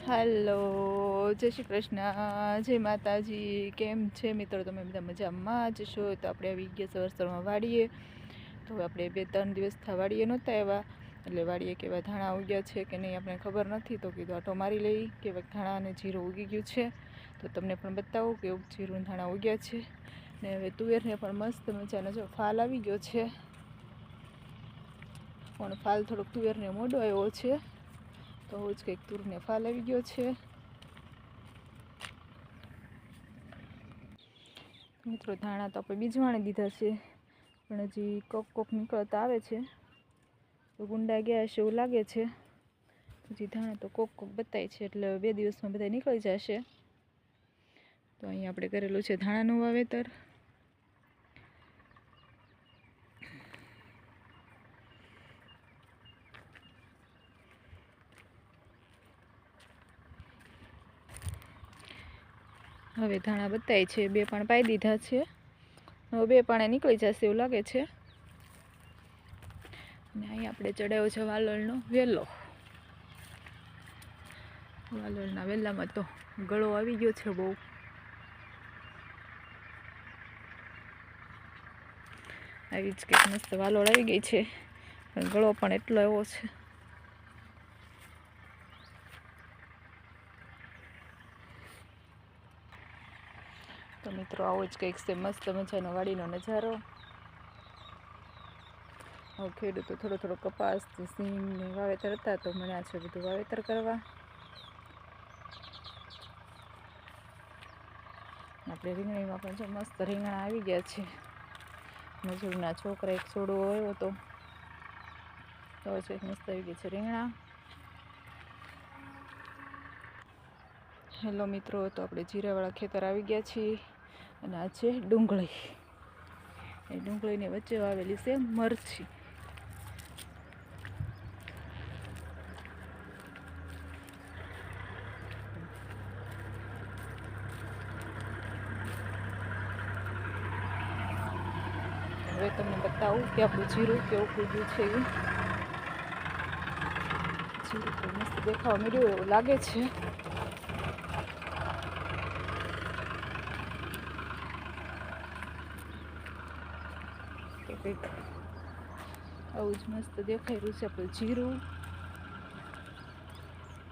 Hello, જય શ્રી કૃષ્ણ, જય માતાજી. કેમ છે મિત્રો? તમે બધા મજામાં જ છો? તો આપણે આવી ગયા સવાર સવારમાં વાડીએ. તો આપણે 2-3 દિવસથી વાડીએ નહોતા આવ્યા, એટલે વાડીએ કેવા ધાણા ઉગ્યા છે કે નહીં આપણે ખબર નથી. તો કીધું આટો મારી લઈ, કેવા ધાણા અને જીરું ઉગી ગયું છે. તો તમને પણ બતાવું કે જીરું ધાણા ઉગ્યા છે. ને હવે તુવેરને પણ મસ્ત મજાનો જો ફાલ આવી ગયો છે, પણ ફાલ થોડોક તુવેરને મોડો આવ્યો છે. તો જ કંઈક તુરને ફાલ આવી ગયો છે. મિત્રો ધાણા તો આપણે બીજવાણે દીધા છે, પણ હજી કોક નીકળતા આવે છે. તો ગુંડા ગયા છે એવું લાગે છે. હજી ધાણા તો કોક બતાય છે, એટલે 2 દિવસમાં બધા નીકળી જશે. તો અહીં આપણે કરેલું છે ધાણાનું વાવેતર. હવે ધાણા બતાય છે, 2 પાણ પાઈ દીધા છે. હવે 2 પાણે નીકળી જશે એવું લાગે છે. અને અહીં આપણે ચડાવ્યો છે વાલોળનો વેલો. વાલોળના વેલામાં તો ગળો આવી ગયો છે બહુ. આવી જ કંઈક મસ્ત વાલોળ આવી ગઈ છે, પણ ગળો પણ એટલો એવો છે. તો મિત્રો આવો જ કંઈક છે મસ્ત મજાનો વાડીનો નજારો. હવે ખેડૂતો થોડો કપાસ સિંગને વાવેતર હતા, તો મળ્યા છે બધું વાવેતર કરવા. આપણે રીંગણીમાં પણ જો મસ્ત રીંગણા આવી ગયા છે. મજૂરના છોકરા એક છોડવો આવ્યો હતો, તો છે મસ્ત આવી ગઈ છે રીંગણા. હેલો મિત્રો, તો આપણે જીરાવાળા ખેતર આવી ગયા છીએ, અને આ છે ડુંગળી. એ ડુંગળીની વચ્ચે વાવેલી છે મરચી. હવે તમને બતાવું કે આપણું જીરું કેવું ઉગ્યું છે. જીરું તો મસ્ત દેખાવા મળ્યું એવું લાગે છે. તો કંઈક આવું જ મસ્ત દેખાઈ રહ્યું છે આપણું જીરું.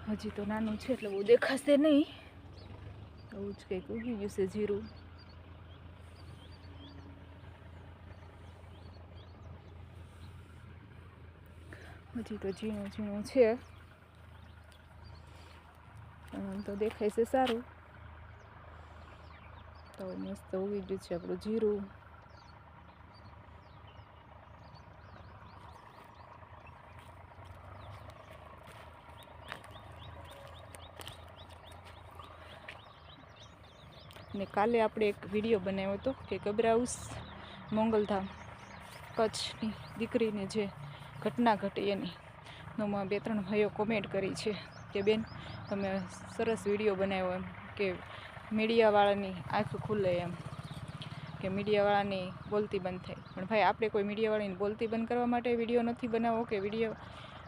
હજી તો નાનું છે એટલે બહુ દેખાશે નહીં. આવું જ કંઈક ઉગી ગયું છે જીરું. હજી તો ઝીણું છે, પણ તો દેખાય છે સારું. તો મસ્ત ઉગી ગયું છે આપણું જીરું. ને કાલે આપણે એક વિડીયો બનાવ્યો હતો કે ગબરાઉસ મોંગલધામ કચ્છની દીકરીને જે ઘટના ઘટી એની. નોમાં 2-3 ભાઈઓ કોમેન્ટ કરી છે કે બેન તમે સરસ વિડીયો બનાવ્યો, એમ કે મીડિયાવાળાની આંખ ખુલે, એમ કે મીડિયાવાળાની બોલતી બંધ થાય. પણ ભાઈ, આપણે કોઈ મીડિયાવાળાની બોલતી બંધ કરવા માટે વિડીયો નથી બનાવવો કે વિડીયો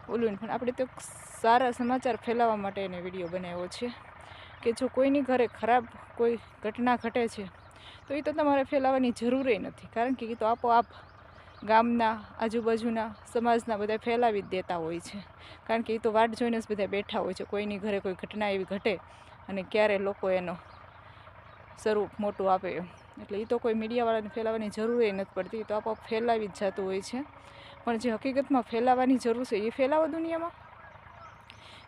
ઓલું, પણ આપણે તો સારા સમાચાર ફેલાવવા માટે એને વિડીયો બનાવ્યો છે. કે જો કોઈની ઘરે ખરાબ કોઈ ઘટના ઘટે છે, તો એ તો તમારે ફેલાવવાની જરૂર નથી, કારણ કે એ તો આપોઆપ ગામના આજુબાજુના સમાજના બધા ફેલાવી જ દેતા હોય છે. કારણ કે એ તો વાટ જોઈને જ બધા બેઠા હોય છે કોઈની ઘરે કોઈ ઘટના એવી ઘટે અને ક્યારે લોકો એનો સ્વરૂપ મોટું આપે. એટલે એ તો કોઈ મીડિયાવાળાને ફેલાવવાની જરૂર નથી પડતી, એ તો આપોઆપ ફેલાવી જ જતું હોય છે. પણ જે હકીકતમાં ફેલાવવાની જરૂર છે એ ફેલાવો દુનિયામાં.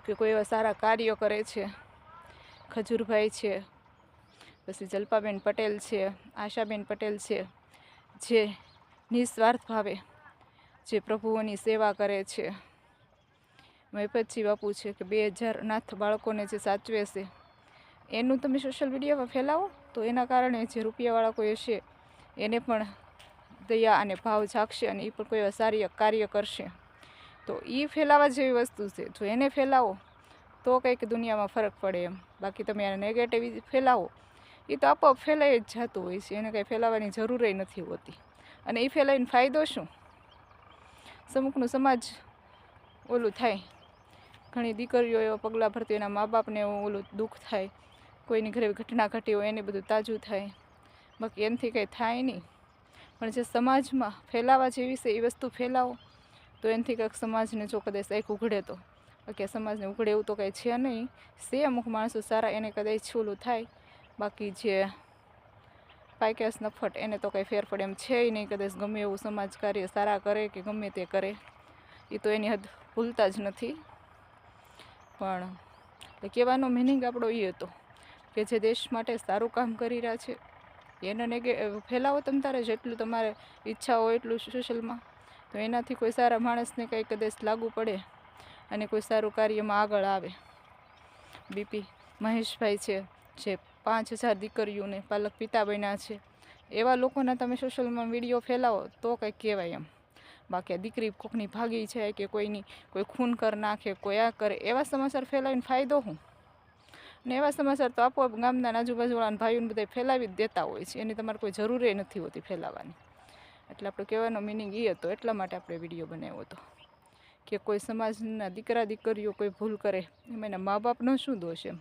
કે કોઈ એવા સારા કાર્યો કરે છે, ખજૂરભાઈ છે, પછી જલ્પાબેન પટેલ છે, આશાબેન પટેલ છે, જે નિસ્વાર્થ ભાવે જે પ્રભુઓની સેવા કરે છે. મહિપતજી બાપુ છે કે 2000 અનાથ બાળકોને જે સાચવે છે, એનું તમે સોશિયલ મીડિયામાં ફેલાવો, તો એના કારણે જે રૂપિયાવાળા કોઈ હશે એને પણ દયા અને ભાવ જાગશે, અને એ પણ કોઈ એવા સારી કાર્ય કરશે. તો એ ફેલાવા જેવી વસ્તુ છે. જો એને ફેલાવો તો કંઈક દુનિયામાં ફરક પડે એમ. બાકી તમે એને નેગેટિવ ફેલાવો, એ તો આપોઆપ ફેલાઈ જ જતું હોય છે, એને કંઈ ફેલાવવાની જરૂર નથી હોતી. અને એ ફેલાવીને ફાયદો શું? અમુકનું સમાજ ઓલું થાય ઘણી દીકરીઓ એવા પગલાં ભરતી એના મા બાપને ઓલું દુઃખ થાય, કોઈની ઘરે ઘટના ઘટી હોય એને બધું તાજું થાય, બાકી એનાથી કંઈ થાય નહીં. પણ જે સમાજમાં ફેલાવા જેવી છે એ વસ્તુ ફેલાવો તો એનાથી કંઈક સમાજને જો કદાચ એક ઉઘડે તો, બાકી સમાજને ઉઘડે એવું તો કંઈ છે નહીં. છે અમુક માણસો સારા, એને કદાચ ઓલું થાય, બાકી જે પાયકેસ નફટ એને તો કંઈ ફેર પડે એમ છે નહીં. કદાચ ગમે એવું સમાજ કાર્ય સારા કરે કે ગમે તે કરે, એ તો એની હદ ભૂલતા જ નથી. પણ કહેવાનો મિનિંગ આપણો એ હતો કે જે દેશ માટે સારું કામ કરી રહ્યા છે એને ફેલાવો તમ તારે જેટલું તમારે ઈચ્છા હોય એટલું સોશિયલમાં, તો એનાથી કોઈ સારા માણસને કંઈ કદાચ લાગુ પડે અને કોઈ સારું કાર્યમાં આગળ આવે. બીપી મહેશભાઈ છે જે 5000 દીકરીઓને પાલક પિતા બન્યા છે, એવા લોકોના તમે સોશિયલમાં વિડીયો ફેલાવો તો કંઈક કહેવાય એમ. બાકી આ દીકરી કોકની ભાગી છે કે કોઈ ખૂન કરી નાખે, કોઈ આ કરે, એવા સમાચાર ફેલાવીને ફાયદો શું? ને એવા સમાચાર તો આપોઆપ ગામના આજુબાજુવાળાના ભાઈઓને બધા ફેલાવી જ દેતા હોય છે, એની તમારે કોઈ જરૂર નથી હોતી ફેલાવવાની. એટલે આપણો કહેવાનો મિનિંગ એ હતો, એટલા માટે આપણે વિડીયો બનાવ્યો હતો કે કોઈ સમાજના દીકરા દીકરીઓ કોઈ ભૂલ કરે એમાં એના મા બાપનો શું દોષ એમ.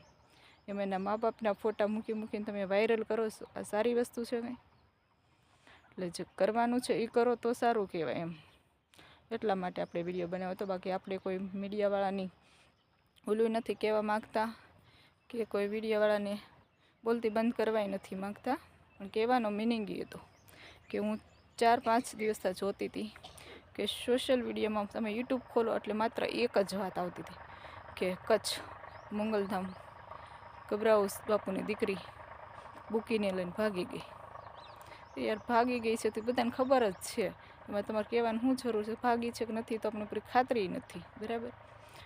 એમાં એના મા બાપના ફોટા મૂકીને તમે વાયરલ કરો છો, આ સારી વસ્તુ છે કંઈ? એટલે જે કરવાનું છે એ કરો તો સારું કહેવાય એમ. એટલા માટે આપણે વિડીયો બનાવ્યો હતો. બાકી આપણે કોઈ મીડિયાવાળાની ઓલું નથી કહેવા માગતા કે કોઈ વિડીયોવાળાને બોલતી બંધ કરવાય નથી માગતા, પણ કહેવાનો મિનિંગ એ હતો કે હું 4-5 દિવસથી જોતી હતી કે સોશિયલ મીડિયામાં તમે યુટ્યુબ ખોલો એટલે માત્ર એક જ વાત આવતી હતી કે કચ્છ મોંગલધામ ગભરાઉસ બાપુની દીકરી બુકીને લઈને ભાગી ગઈ. યાર ભાગી ગઈ છે તો બધાને ખબર જ છે, એમાં તમારે કહેવાનું શું જરૂર છે? ભાગી છે કે નથી તો આપણે પૂરી ખાતરી નથી, બરાબર?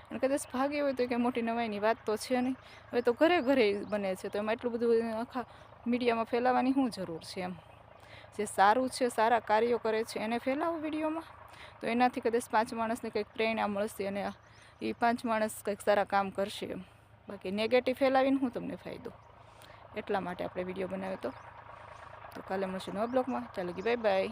અને કદાચ ભાગી હોય તો કંઈ મોટી નવાઈની વાત તો છે નહીં. હવે તો ઘરે ઘરે બને છે, તો એમાં એટલું બધું આખા મીડિયામાં ફેલાવવાની શું જરૂર છે એમ. જે સારું છે, સારા કાર્યો કરે છે એને ફેલાવો વિડીયોમાં, તો એનાથી કદાચ 5 માણસને કંઈક પ્રેરણા મળશે અને એ 5 માણસ કંઈક સારા કામ કરશે એમ. બાકી નેગેટિવ ફેલાવીને શું તમને ફાયદો? એટલા માટે આપણે વિડીયો બનાવ્યો હતો. તો કાલે મળશું નવા બ્લોગમાં. ચાલો બાય બાય.